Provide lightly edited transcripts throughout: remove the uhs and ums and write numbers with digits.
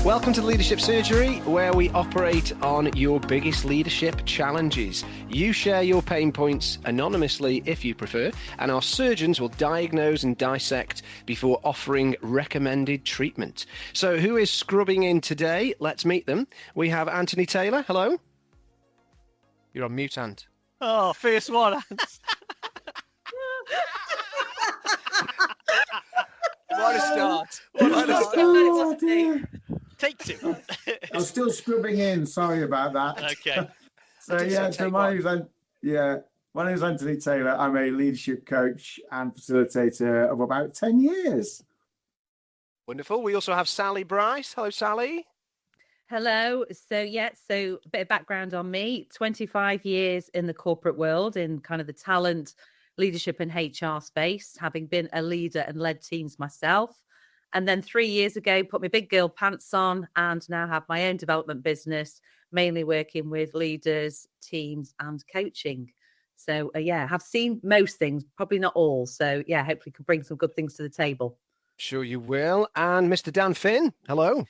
Welcome to Leadership Surgery, where we operate on your biggest leadership challenges. You share your pain points anonymously if you prefer, and our surgeons will diagnose and dissect before offering recommended treatment. So who is scrubbing in today? Let's meet them. We have Anthony Taylor. Hello. You're on mute, Ant. Oh, first one, Ant. What a start. What a start. Oh, dear. Take two. I'm still scrubbing in. Sorry about that. Okay. My name's Anthony Taylor. I'm a leadership coach and facilitator of about 10 years. Wonderful. We also have Sally Bryce. Hello, Sally. Hello. So a bit of background on me. 25 years in the corporate world in kind of the talent, leadership and HR space, having been a leader and led teams myself. And then 3 years ago, put my big girl pants on and now have my own development business, mainly working with leaders, teams and coaching. So, have seen most things, probably not all. So, hopefully can bring some good things to the table. Sure you will. And Mr. Dan Finn, hello.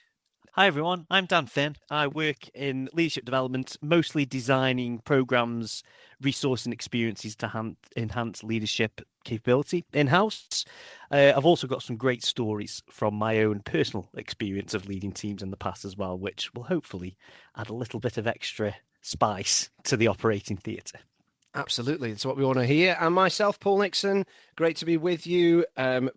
Hi, everyone. I'm Dan Finn. I work in leadership development, mostly designing programs, resourcing experiences to enhance leadership capability in-house. I've also got some great stories from my own personal experience of leading teams in the past as well, which will hopefully add a little bit of extra spice to the operating theatre. Absolutely. It's what we want to hear. And myself, Paul Nixon, great to be with you.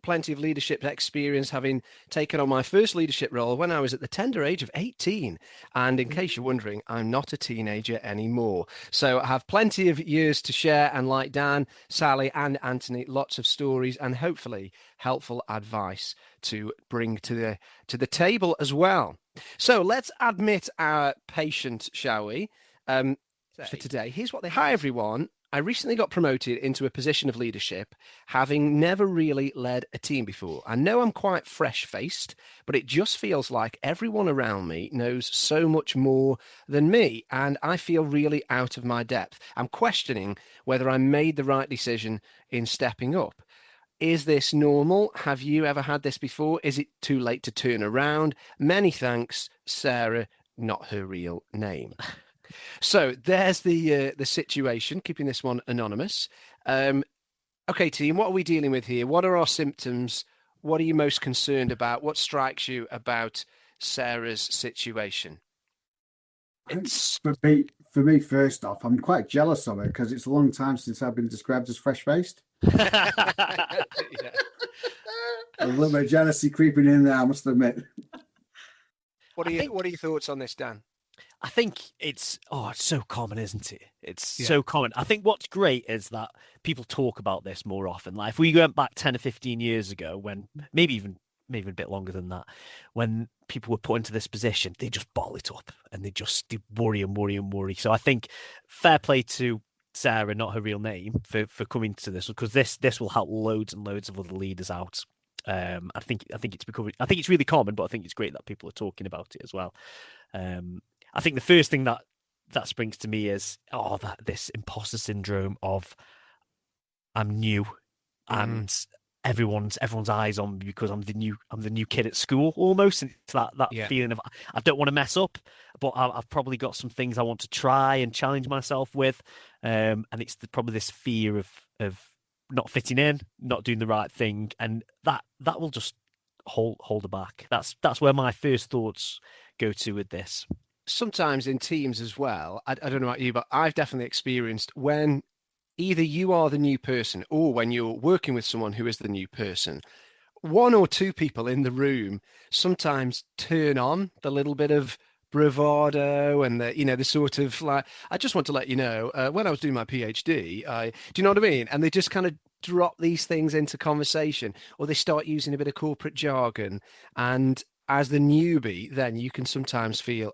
Plenty of leadership experience, having taken on my first leadership role when I was at the tender age of 18. And in case you're wondering, I'm not a teenager anymore. So I have plenty of years to share. And like Dan, Sally and Anthony, lots of stories and hopefully helpful advice to bring to the table as well. So let's admit our patient, shall we? For today. Here's what Hi, everyone. I recently got promoted into a position of leadership, having never really led a team before. I know I'm quite fresh-faced, but it just feels like everyone around me knows so much more than me, and I feel really out of my depth. I'm questioning whether I made the right decision in stepping up. Is this normal? Have you ever had this before? Is it too late to turn around? Many thanks, Sarah, not her real name. So there's the situation, keeping this one anonymous. Okay, team, what are we dealing with here? What are our symptoms? What are you most concerned about? What strikes you about Sarah's situation? For me, first off, I'm quite jealous of her because it's a long time since I've been described as fresh-faced. Yeah. A little bit of jealousy creeping in there, I must admit. What are your thoughts on this, Dan? I think it's so common, isn't it? It's so common. I think what's great is that people talk about this more often. Like if we went back 10 or 15 years ago, when maybe even a bit longer than that, when people were put into this position, they just bottle it up and they worry and worry and worry. So I think fair play to Sarah, not her real name, for coming to this, because this will help loads and loads of other leaders out. I think it's really common, but I think it's great that people are talking about it as well. I think the first thing that springs to me is this imposter syndrome of I'm new and everyone's eyes on me because I'm the new kid at school almost. And it's that feeling of I don't want to mess up, but I've probably got some things I want to try and challenge myself with. And it's probably this fear of not fitting in, not doing the right thing, and that will just hold her back. That's where my first thoughts go to with this. Sometimes in teams as well, I don't know about you, but I've definitely experienced when either you are the new person or when you're working with someone who is the new person, one or two people in the room sometimes turn on the little bit of bravado and the sort of like, I just want to let you know, when I was doing my PhD, do you know what I mean? And they just kind of drop these things into conversation, or they start using a bit of corporate jargon. And as the newbie, then you can sometimes feel,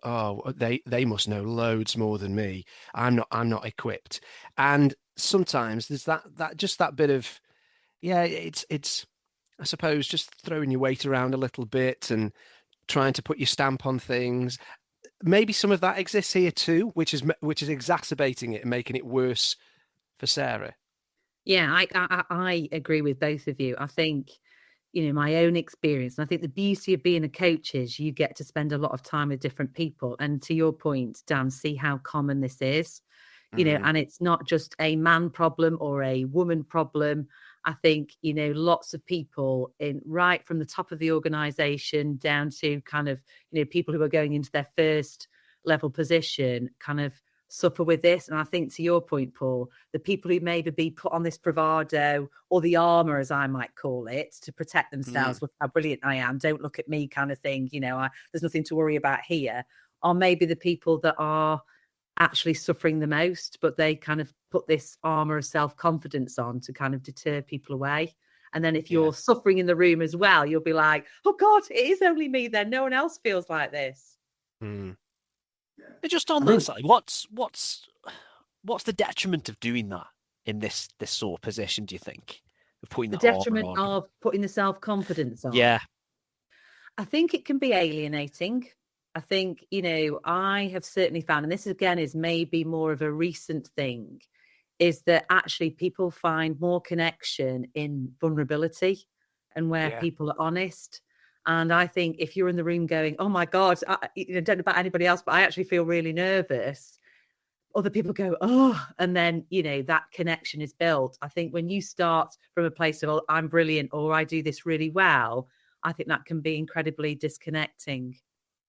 they must know loads more than me. I'm not equipped. And sometimes there's that bit of, it's I suppose just throwing your weight around a little bit and trying to put your stamp on things. Maybe some of that exists here too, which is exacerbating it and making it worse for Sarah. Yeah, I agree with both of you. I think my own experience. And I think the beauty of being a coach is you get to spend a lot of time with different people. And to your point, Dan, see how common this is, and it's not just a man problem or a woman problem. I think, lots of people right from the top of the organization down to kind of, people who are going into their first level position kind of suffer with this. And I think, to your point, Paul, the people who maybe be put on this bravado or the armor, as I might call it, to protect themselves, look how brilliant I am, don't look at me kind of thing, there's nothing to worry about here, are maybe the people that are actually suffering the most, but they kind of put this armor of self-confidence on to kind of deter people away. And then if you're suffering in the room as well, you'll be like, oh God, it is only me then. No one else feels like this. Just on that side, what's the detriment of doing that in this sort of position, do you think? Of putting the detriment of putting the self-confidence on? Yeah. I think it can be alienating. I think, I have certainly found, and this again is maybe more of a recent thing, is that actually people find more connection in vulnerability and where people are honest. And I think if you're in the room going, oh my God, I don't know about anybody else, but I actually feel really nervous, other people go, oh, and then, that connection is built. I think when you start from a place of, oh, I'm brilliant, or I do this really well, I think that can be incredibly disconnecting.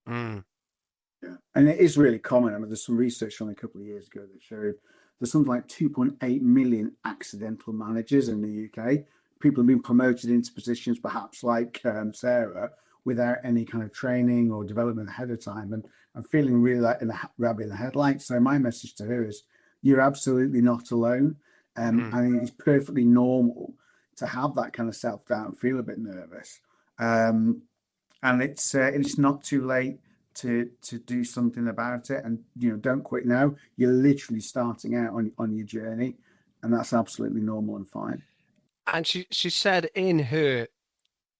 Yeah, and it is really common. I mean, there's some research on a couple of years ago that showed there's something like 2.8 million accidental managers in the UK. People have been promoted into positions, perhaps like Sarah, without any kind of training or development ahead of time. And I'm feeling really like in the rabbit in the headlights. So my message to her is, you're absolutely not alone. I think it's perfectly normal to have that kind of self-doubt and feel a bit nervous. And it's not too late to do something about it. And, don't quit now. You're literally starting out on your journey, and that's absolutely normal and fine. And she said in her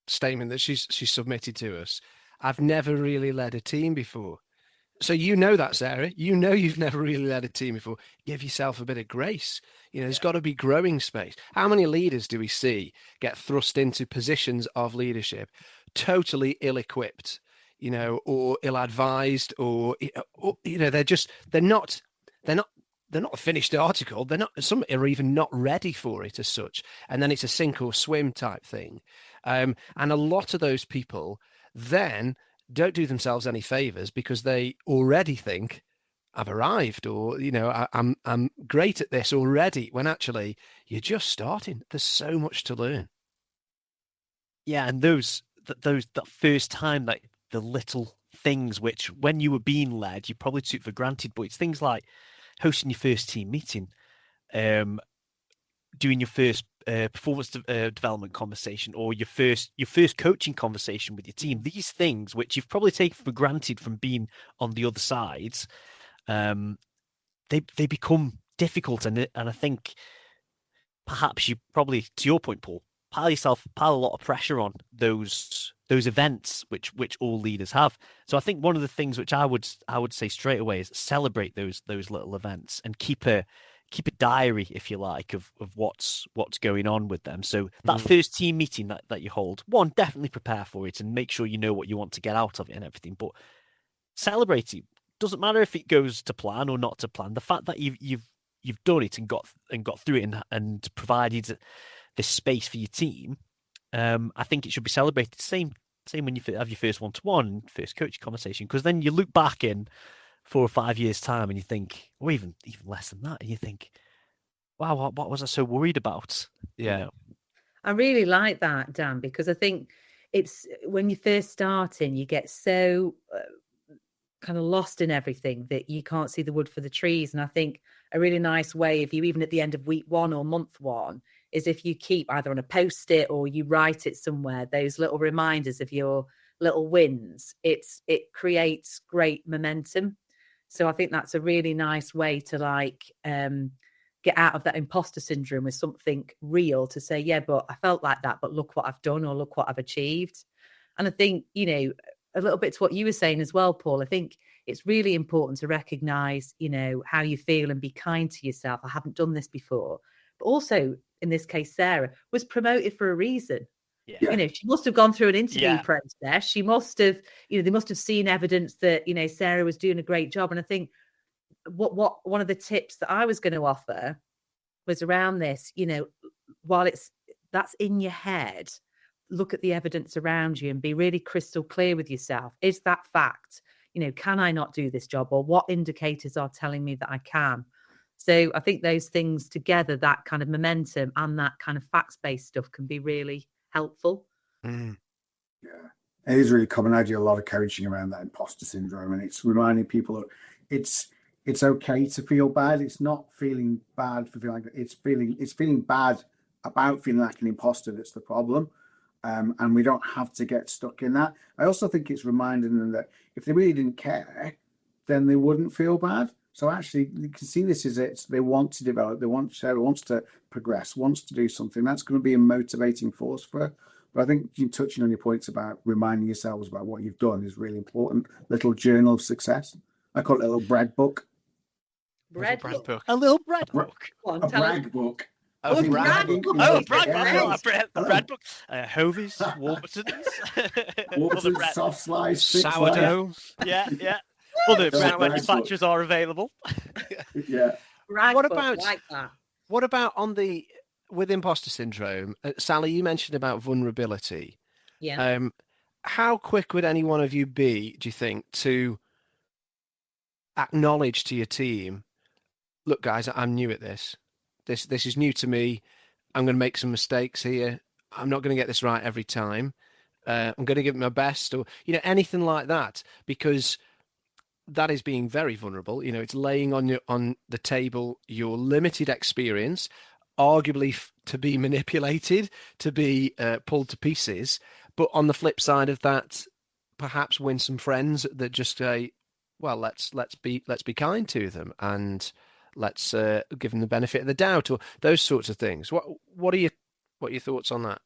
statement that she submitted to us, I've never really led a team before. So that, Sarah, you've never really led a team before. Give yourself a bit of grace. There's got to be growing space. How many leaders do we see get thrust into positions of leadership totally ill-equipped, or ill-advised, or they're not a finished article. Some are even not ready for it as such. And then it's a sink or swim type thing. And a lot of those people then don't do themselves any favors because they already think, I've arrived, or, I'm great at this already, when actually you're just starting. There's so much to learn. Yeah. And that first time, like the little things which when you were being led, you probably took for granted, but it's things like hosting your first team meeting, doing your first performance development conversation, or your first coaching conversation with your team. These things which you've probably taken for granted from being on the other sides, they become difficult, and I think perhaps you probably, to your point, Paul, pile a lot of pressure on those events which all leaders have. So I think one of the things which I would say straight away is celebrate those little events and keep a diary, if you like, of what's going on with them. So that first team meeting that you hold, one, definitely prepare for it and make sure you know what you want to get out of it and everything. But celebrate it. Doesn't matter if it goes to plan or not to plan. The fact that you've done it and got through it and provided this space for your team, I think it should be celebrated. Same when you have your first one-to-one, first coaching conversation, because then you look back in 4 or 5 years' time and you think, or even less than that, and you think, wow, what was I so worried about? Yeah. I really like that, Dan, because I think it's when you're first starting, you get so kind of lost in everything that you can't see the wood for the trees. And I think a really nice way, if you even at the end of week 1 or month 1, is if you keep either on a post-it or you write it somewhere, those little reminders of your little wins, it creates great momentum. So I think that's a really nice way to get out of that imposter syndrome with something real to say, yeah, but I felt like that, but look what I've done, or look what I've achieved. And I think, a little bit to what you were saying as well, Paul, I think it's really important to recognize, how you feel and be kind to yourself. I haven't done this before. But also, in this case, Sarah was promoted for a reason. Yeah. Yeah. You know, she must have gone through an interview Yeah. process. She must have, you know, they must have seen evidence that, you know, Sarah was doing a great job. And I think what one of the tips that I was going to offer was around this, you know, while that's in your head, look at the evidence around you and be really crystal clear with yourself. Is that fact? You know, can I not do this job, or what indicators are telling me that I can? So I think those things together, that kind of momentum and that kind of facts-based stuff, can be really helpful. Mm. Yeah, it is really common. I do a lot of coaching around that imposter syndrome, and it's reminding people that it's okay to feel bad. It's not feeling bad for feeling like it's feeling bad about feeling like an imposter that's the problem. And we don't have to get stuck in that. I also think it's reminding them that if they really didn't care, then they wouldn't feel bad. So actually, you can see this as they want to develop, Sarah wants to progress, wants to do something. That's going to be a motivating force for her. But I think you touching on your points about reminding yourselves about what you've done is really important. Little journal of success. I call it a little bread book. Bread book. book. A little bread Bra- book. Go on, A tell us. brag book. Oh, I think brag bragging book. is Oh, a- a brag book. yeah, A bread Hello. book. Hovies, Warburtons. Warburton's, Other bread. soft slice, thick slice. Sourdough. Yeah, yeah. Other Don't bread brag manufacturers are available. Yeah. Brag What book, about- like that? What about with imposter syndrome? Sally, you mentioned about vulnerability. Yeah. How quick would any one of you be, do you think, to acknowledge to your team, look, guys, I'm new at this. This is new to me. I'm going to make some mistakes here. I'm not going to get this right every time. I'm going to give it my best, or anything like that, because that is being very vulnerable. It's laying on the table your limited experience, arguably to be manipulated, to be pulled to pieces. But on the flip side of that, perhaps win some friends that just say, well, let's be kind to them, and let's give them the benefit of the doubt, or those sorts of things. What are your thoughts on that?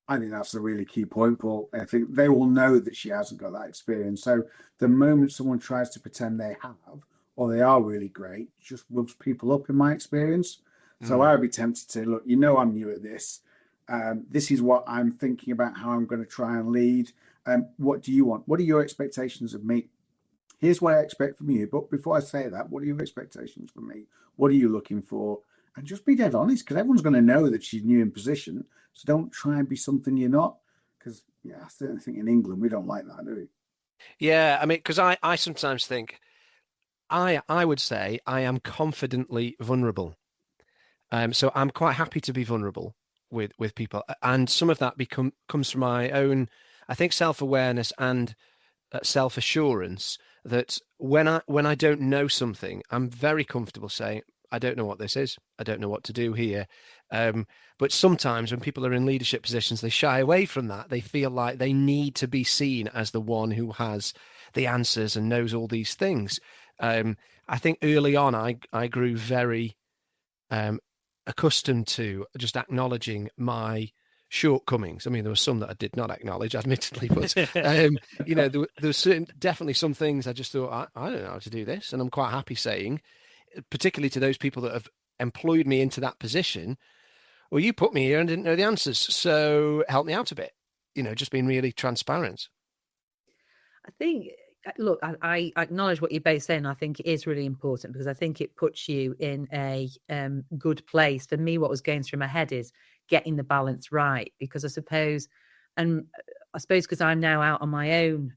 I think that's a really key point, Paul. I think they will know that she hasn't got that experience. So the moment someone tries to pretend they have, or they are really great, just rubs people up in my experience. So I would be tempted to look, I'm new at this. This is what I'm thinking about, how I'm going to try and lead. What do you want? What are your expectations of me? Here's what I expect from you. But before I say that, what are your expectations from me? What are you looking for? And just be dead honest, because everyone's going to know that she's new in position. So don't try and be something you're not. Because, I certainly think in England, we don't like that, do we? Yeah, I mean, because I sometimes think, I would say I am confidently vulnerable. So I'm quite happy to be vulnerable with people. And some of that comes from my own, I think, self-awareness and self-assurance, that when I don't know something, I'm very comfortable saying, I don't know what this is. I don't know what to do here. But sometimes when people are in leadership positions, they shy away from that. They feel like they need to be seen as the one who has the answers and knows all these things. I think early on, I grew very accustomed to just acknowledging my shortcomings. I mean, there were some that I did not acknowledge, admittedly, but there was definitely some things I just thought, I don't know how to do this, and I'm quite happy saying, particularly to those people that have employed me into that position, well, you put me here and didn't know the answers, so help me out a bit. Just being really transparent. I think, look, I acknowledge what you're both saying. I think it is really important, because I think it puts you in a good place. For me, what was going through my head is getting the balance right, because I suppose because I'm now out on my own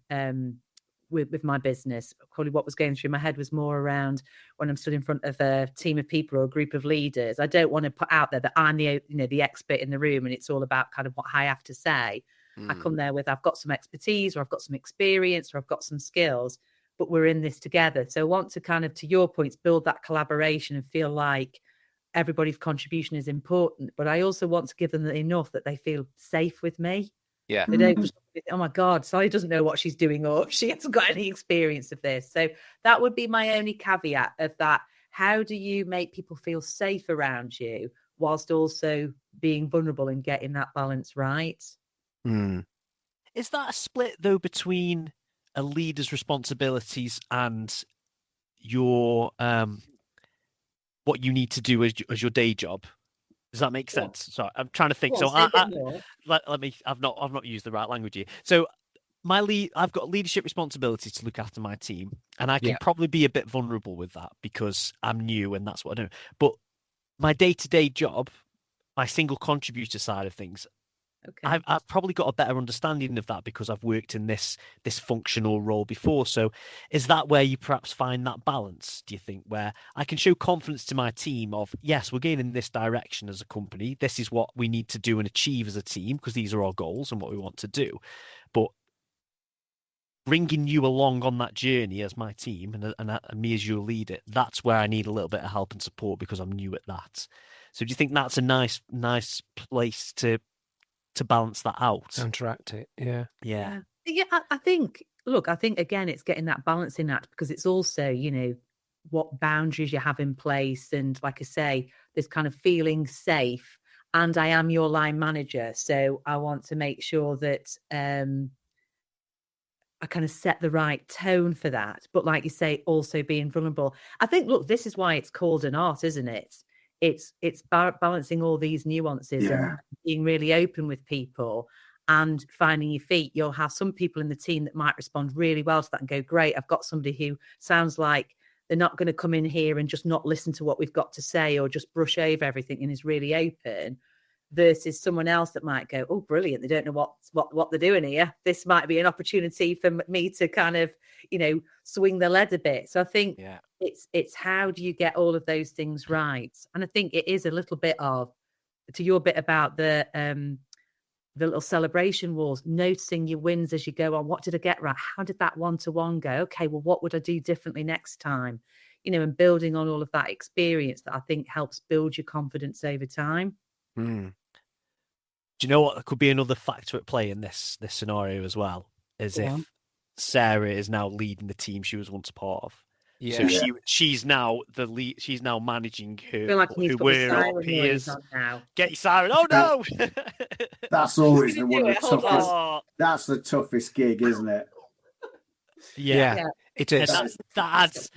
with my business, probably what was going through my head was more around when I'm stood in front of a team of people or a group of leaders. I don't want to put out there that I'm the expert in the room and it's all about kind of what I have to say. I come there with, I've got some expertise, or I've got some experience, or I've got some skills, but we're in this together. So I want to kind of, to your points, build that collaboration and feel like everybody's contribution is important. But I also want to give them enough that they feel safe with me. Yeah. They don't just, oh my God, Sally doesn't know what she's doing, or she hasn't got any experience of this. So that would be my only caveat of that. How do you make people feel safe around you whilst also being vulnerable and getting that balance right? Is that a split, though, between a leader's responsibilities and your what you need to do as your day job? Does that make sense? Sorry, I'm trying to think. Go on, So say a bit more. let me. I've not used the right language here. So I've got leadership responsibility to look after my team, and I can Yeah. probably be a bit vulnerable with that because I'm new and that's what I do. But my day-to-day job, my single contributor side of things, Okay. I've probably got a better understanding of that because I've worked in this functional role before. So is that where you perhaps find that balance, do you think, where I can show confidence to my team of, yes, we're going in this direction as a company. This is what we need to do and achieve as a team because these are our goals and what we want to do. But bringing you along on that journey as my team and me as your leader, that's where I need a little bit of help and support because I'm new at that. So do you think that's a nice place to balance that out? Counteract it. Yeah. Yeah. I think, look, I think again, it's getting that balancing act because it's also, what boundaries you have in place. And like I say, this kind of feeling safe. And I am your line manager. So I want to make sure that I kind of set the right tone for that. But like you say, also being vulnerable. I think, look, this is why it's called an art, isn't it? It's balancing all these nuances and being really open with people and finding your feet. You'll have some people in the team that might respond really well to that and go, great, I've got somebody who sounds like they're not going to come in here and just not listen to what we've got to say or just brush over everything and is really open, versus someone else that might go, oh, brilliant, they don't know what they're doing here. This might be an opportunity for me to kind of, swing the lead a bit. So I think it's how do you get all of those things right? And I think it is a little bit of, to your bit about the little celebration walls, noticing your wins as you go on. What did I get right? How did that one-to-one go? Okay, well, what would I do differently next time? And building on all of that experience that I think helps build your confidence over time. Mm. Do you know what could be another factor at play in this scenario as well? Is if Sarah is now leading the team she was once a part of. Yeah. So she's now the lead. She's now managing her. I feel like who were our peers. Now. Get your siren! Oh no! That's always one of the Hold toughest. Oh, That's the toughest gig, isn't it? yeah, It is. and that adds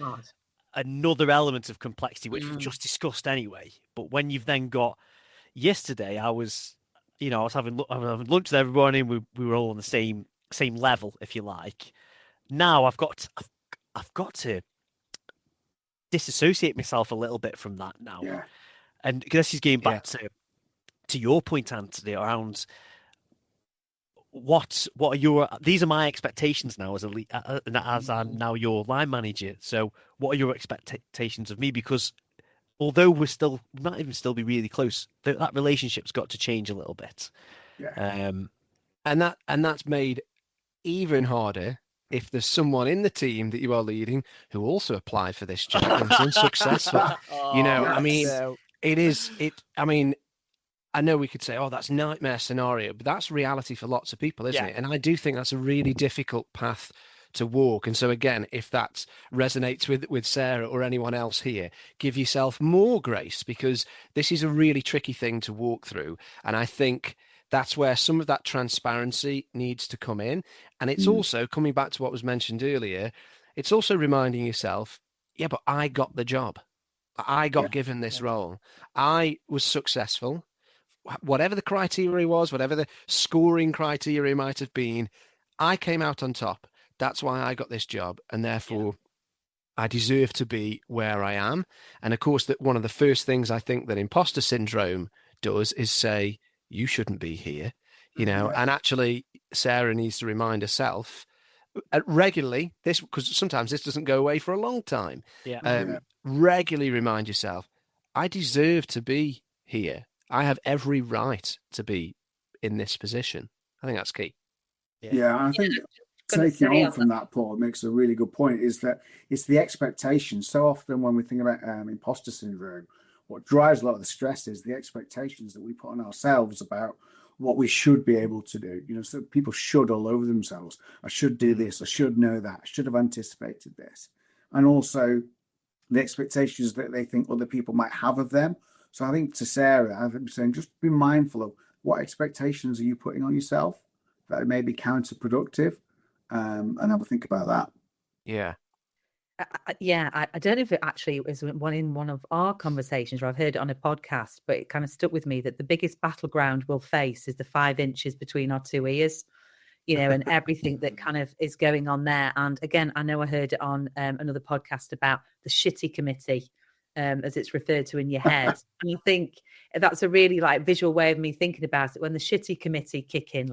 another element of complexity, which we just discussed anyway. But when you've then got yesterday, I was having lunch with everyone, and we were all on the same level, if you like. Now I've got to disassociate myself a little bit from that now. Yeah. And this is getting back to your point, Anthony, around what are these are my expectations now as I'm now your line manager. So what are your expectations of me? Because although we might even still be really close, that relationship's got to change a little bit. Yeah. And that's made even harder if there's someone in the team that you are leading who also applied for this job and is unsuccessful. I know we could say, oh, that's nightmare scenario, but that's reality for lots of people, isn't it? And I do think that's a really difficult path to walk. And so again, if that resonates with Sarah or anyone else here, give yourself more grace, because this is a really tricky thing to walk through. And I think that's where some of that transparency needs to come in. And it's also coming back to what was mentioned earlier. It's also reminding yourself, yeah, but I got the job. I got given this role. I was successful. Whatever the criteria was, whatever the scoring criteria might have been, I came out on top. That's why I got this job. And therefore, I deserve to be where I am. And of course, that one of the first things I think that imposter syndrome does is say, you shouldn't be here, and actually Sarah needs to remind herself regularly, because sometimes this doesn't go away for a long time. Regularly remind yourself, I deserve to be here. I have every right to be in this position. I think that's key. Yeah, I think taking on from that, Paul, makes a really good point, is that it's the expectation. So often when we think about imposter syndrome, what drives a lot of the stress is the expectations that we put on ourselves about what we should be able to do. So people should all over themselves. I should do this. I should know that. I should have anticipated this. And also the expectations that they think other people might have of them. So I think to Sarah, I'm saying just be mindful of what expectations are you putting on yourself that may be counterproductive, and have a think about that. Yeah. I don't know if it actually was one of our conversations, or I've heard it on a podcast, but it kind of stuck with me that the biggest battleground we'll face is the 5 inches between our two ears, and everything that kind of is going on there. And again, I know I heard it on another podcast about the shitty committee, as it's referred to in your head. And I think that's a really visual way of me thinking about it. When the shitty committee kick in,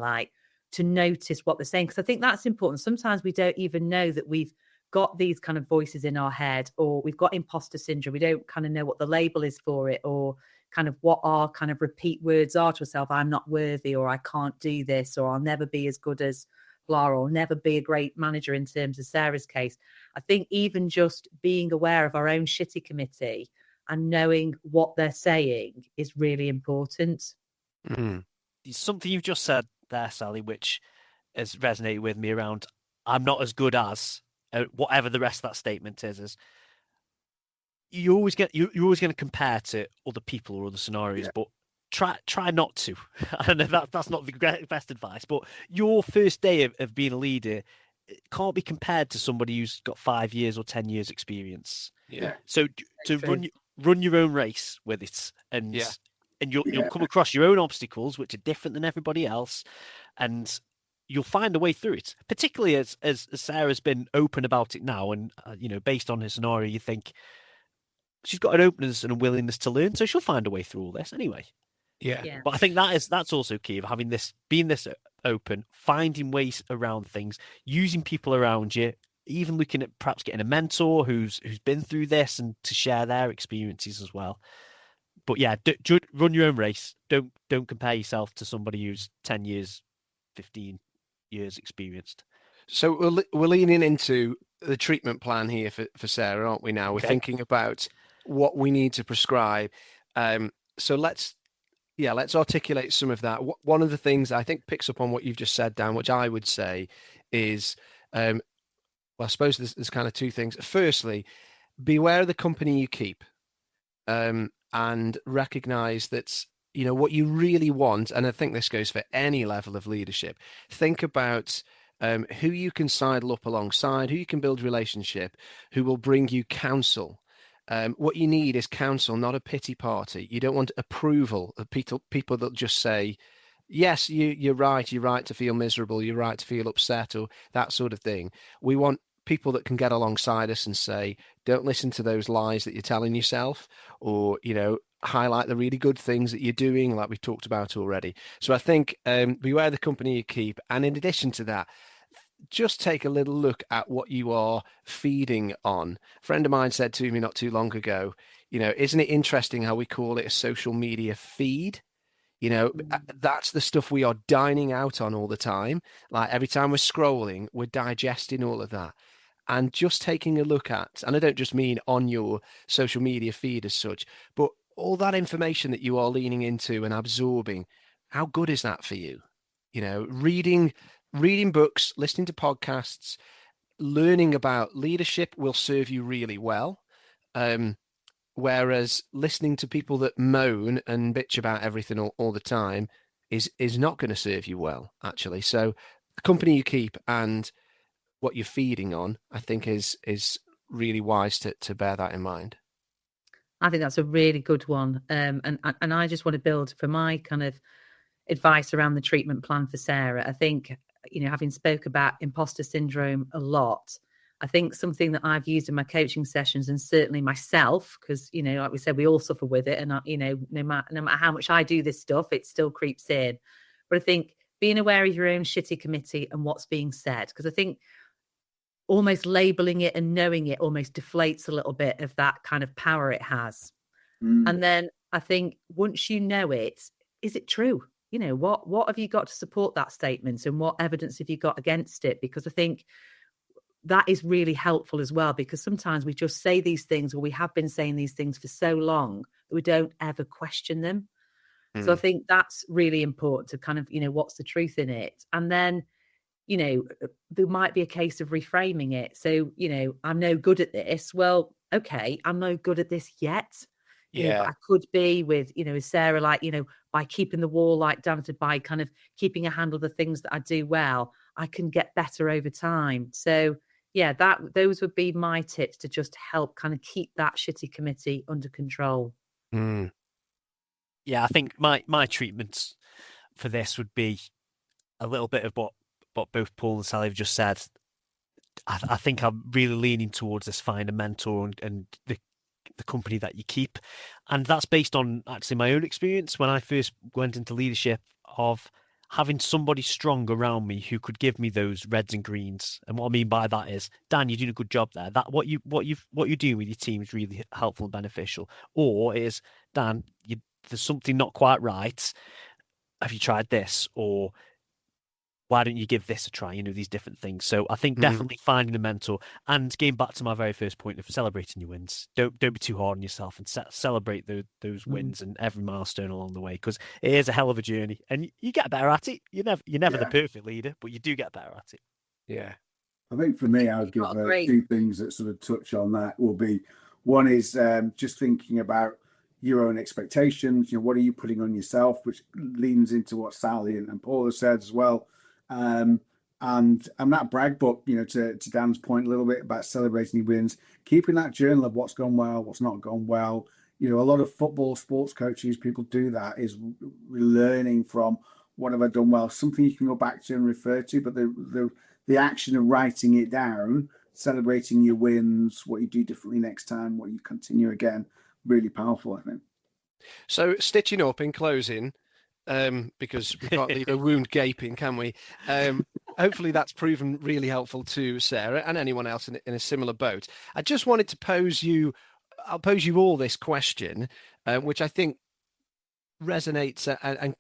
to notice what they're saying, because I think that's important. Sometimes we don't even know that we've got these kind of voices in our head, or we've got imposter syndrome. We don't kind of know what the label is for it, or kind of what our kind of repeat words are to ourselves. I'm not worthy, or I can't do this, or I'll never be as good as blah, or I'll never be a great manager in terms of Sarah's case. I think even just being aware of our own shitty committee and knowing what they're saying is really important. Something you've just said there, Sally, which has resonated with me around I'm not as good as whatever the rest of that statement is you're always going to compare to other people or other scenarios, but try not to. I know that's not the best advice, but your first day of being a leader can't be compared to somebody who's got 5 years or 10 years experience. Yeah. So to run your own race with it, and you'll come across your own obstacles, which are different than everybody else, and you'll find a way through it. Particularly as Sarah's been open about it now, and based on her scenario, you think she's got an openness and a willingness to learn, so she'll find a way through all this anyway. Yeah. But I think that's also key of having being this open, finding ways around things, using people around you, even looking at perhaps getting a mentor who's been through this and to share their experiences as well. But yeah, run your own race. Don't compare yourself to somebody who's 10 years, 15 years experienced. So we're leaning into the treatment plan here for Sarah, aren't we now? We're thinking about what we need to prescribe. So let's articulate some of that. One of the things I think picks up on what you've just said, Dan, which I would say is, well, I suppose there's kind of two things. Firstly, beware of the company you keep, and recognize that, what you really want. And I think this goes for any level of leadership. Think about who you can sidle up alongside, who you can build relationship, who will bring you counsel. What you need is counsel, not a pity party. You don't want approval of people that just say, yes, you're right to feel miserable, you're right to feel upset, or that sort of thing. We want people that can get alongside us and say, don't listen to those lies that you're telling yourself, or, highlight the really good things that you're doing, like we talked about already. So I think beware the company you keep. And in addition to that, just take a little look at what you are feeding on. A friend of mine said to me not too long ago, isn't it interesting how we call it a social media feed? That's the stuff we are dining out on all the time. Like every time we're scrolling, we're digesting all of that. And just taking a look at, and I don't just mean on your social media feed as such, but all that information that you are leaning into and absorbing, how good is that for you? Reading books, listening to podcasts, learning about leadership will serve you really well. Whereas listening to people that moan and bitch about everything all the time is not going to serve you well, actually. So the company you keep and what you're feeding on, I think is really wise to bear that in mind. I think that's a really good one. And I just want to build for my kind of advice around the treatment plan for Sarah. I think, having spoke about imposter syndrome a lot, I think something that I've used in my coaching sessions, and certainly myself, because, like we said, we all suffer with it. And, no matter how much I do this stuff, it still creeps in. But I think being aware of your own shitty committee and what's being said, because I think almost labeling it and knowing it almost deflates a little bit of that kind of power it has. And then I think once you know it, is it true? What have you got to support that statement, and what evidence have you got against it? Because I think that is really helpful as well, because sometimes we just say these things, or we have been saying these things for so long that we don't ever question them. So I think that's really important to kind of, what's the truth in it? And then, there might be a case of reframing it. So, I'm no good at this. Well, okay, I'm no good at this yet. But I could be with, is Sarah by keeping the wall down, by kind of keeping a handle of the things that I do well, I can get better over time. So yeah, those would be my tips to just help kind of keep that shitty committee under control. Yeah, I think my treatments for this would be a little bit of what both Paul and Sally have just said. I think I'm really leaning towards this find a mentor and the company that you keep. And that's based on actually my own experience when I first went into leadership, of having somebody strong around me who could give me those reds and greens. And what I mean by that is, Dan, you're doing a good job there. That what you're doing with your team is really helpful and beneficial. Or is, Dan, there's something not quite right. Have you tried this? Or why don't you give this a try? These different things. So I think definitely finding a mentor, and getting back to my very first point of celebrating your wins. Don't be too hard on yourself, and celebrate those wins and every milestone along the way, because it is a hell of a journey, and you get better at it. You're never the perfect leader, but you do get better at it. Yeah. I think for me, I'll give two things that sort of touch on that. Will be, one is just thinking about your own expectations. What are you putting on yourself, which leans into what Sally and Paul have said as well. And I'm not brag, but to Dan's point a little bit about celebrating your wins, keeping that journal of what's gone well, what's not gone well. A lot of football sports coaches, people do that, is learning from what have I done well, something you can go back to and refer to, but the action of writing it down, celebrating your wins, what you do differently next time, what you continue again, really powerful, I think. So stitching up in closing, because we can't leave a wound gaping, can we? Hopefully that's proven really helpful to Sarah and anyone else in a similar boat. I just wanted to pose you all this question, which I think resonates and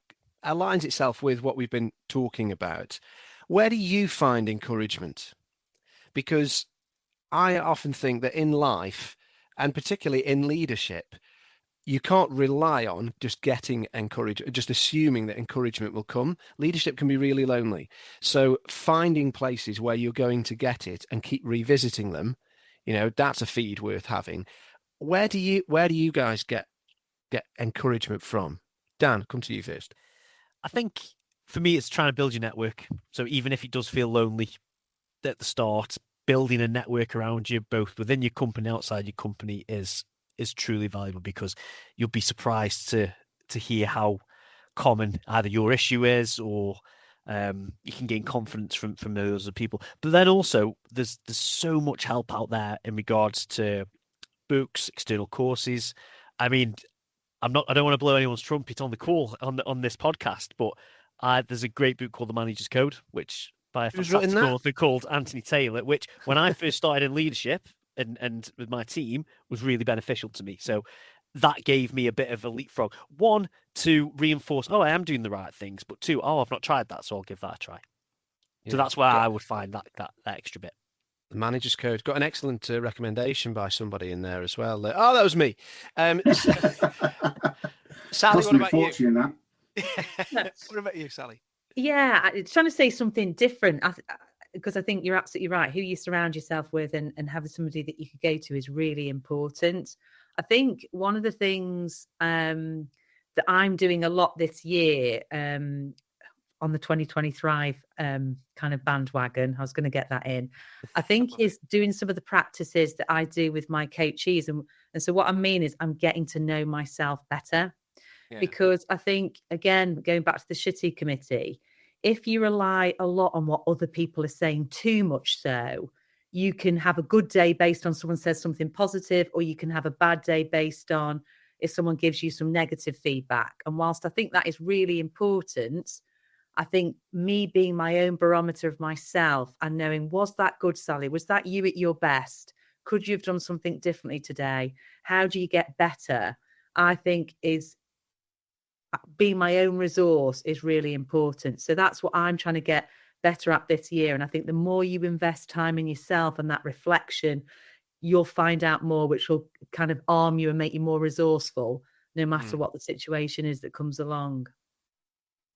aligns itself with what we've been talking about. Where do you find encouragement? Because I often think that in life, and particularly in leadership, you can't rely on just getting encouragement, just assuming that encouragement will come. Leadership can be really lonely. So finding places where you're going to get it and keep revisiting them, that's a feed worth having. Where do you guys get encouragement from? Dan, come to you first. I think for me, it's trying to build your network. So even if it does feel lonely at the start, building a network around you, both within your company, outside your company, is truly valuable, because you'll be surprised to hear how common either your issue is, or you can gain confidence from those other people. But then also there's so much help out there in regards to books, external courses. I mean, I don't want to blow anyone's trumpet on the call on this podcast, but there's a great book called The Manager's Code, which by a fantastic author called Anthony Taylor, which when I first started in leadership and with my team was really beneficial to me. So that gave me a bit of a leapfrog. One, to reinforce, I am doing the right things, but two, I've not tried that, so I'll give that a try. Yeah. So that's where I would find that extra bit. The Manager's Code. Got an excellent recommendation by somebody in there as well. That was me. Sally, what about you? What about you, Sally? Yeah, it's trying to say something different, because I think you're absolutely right. Who you surround yourself with and having somebody that you could go to is really important. I think one of the things that I'm doing a lot this year on the 2020 Thrive kind of bandwagon, I was going to get that in, I think is doing some of the practices that I do with my coaches. And so what I mean is I'm getting to know myself better. Yeah. Because I think, again, going back to the shitty committee, if you rely a lot on what other people are saying, too much so, you can have a good day based on someone says something positive, or you can have a bad day based on if someone gives you some negative feedback. And whilst I think that is really important, I think me being my own barometer of myself and knowing, was that good, Sally? Was that you at your best? Could you have done something differently today? How do you get better? I think is being my own resource is really important. So that's what I'm trying to get better at this year. And I think the more you invest time in yourself and that reflection, you'll find out more, which will kind of arm you and make you more resourceful, no matter what the situation is that comes along.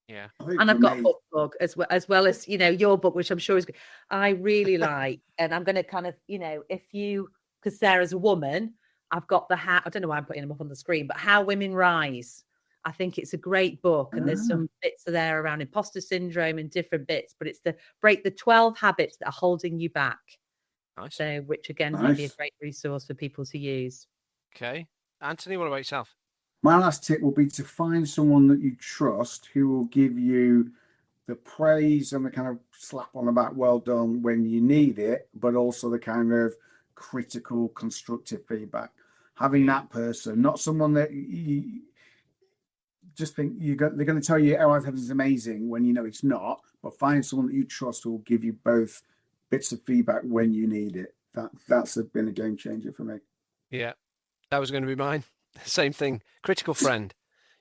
Yeah. And I've got a book blog as well as, your book, which I'm sure is good. I really like, and I'm going to kind of, because Sarah's a woman, I've got I don't know why I'm putting them up on the screen, but How Women Rise. I think it's a great book, and there's some bits there around imposter syndrome and different bits, but it's break the 12 habits that are holding you back. Nice. So, which again might be a great resource for people to use. Okay. Anthony, what about yourself? My last tip will be to find someone that you trust who will give you the praise and the kind of slap on the back, well done, when you need it, but also the kind of critical, constructive feedback. Having that person, not someone that you just think they're going to tell you, oh, I've had this amazing, when you know it's not, but find someone that you trust who will give you both bits of feedback when you need it. That's been a game changer for me. Yeah, that was going to be mine. Same thing. Critical friend.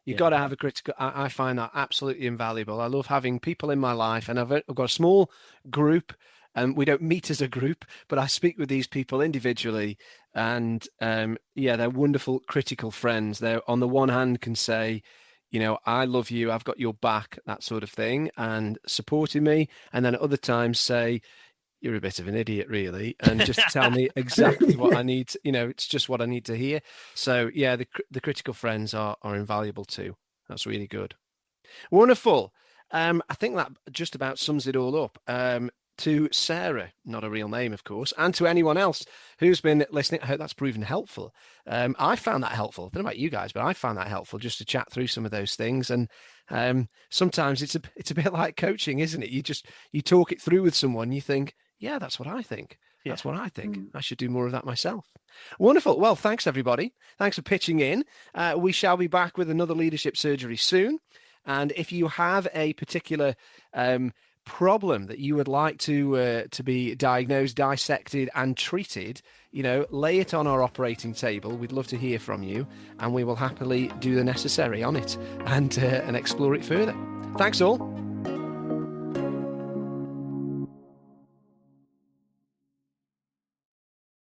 You've got to have a critical. I find that absolutely invaluable. I love having people in my life, and I've got a small group, and we don't meet as a group, but I speak with these people individually, and they're wonderful critical friends. They, on the one hand, can say, you know, I love you, I've got your back, that sort of thing, and supporting me, and then at other times say, you're a bit of an idiot, really, and just tell me exactly what I need. You know, it's just what I need to hear. So, yeah, the critical friends are invaluable too. That's really good. Wonderful. I think that just about sums it all up. To Sarah, not a real name, of course, and to anyone else who's been listening, I hope that's proven helpful. I found that helpful. I don't know about you guys, but I found that helpful just to chat through some of those things. And sometimes it's a bit like coaching, isn't it? You talk it through with someone, you think, yeah, that's what I think. That's what I think. I should do more of that myself. Wonderful. Well, thanks, everybody. Thanks for pitching in. We shall be back with another leadership surgery soon. And if you have a particular problem that you would like to be diagnosed, dissected, and treated, you know, lay it on our operating table. We'd love to hear from you, and we will happily do the necessary on it and explore it further. Thanks all.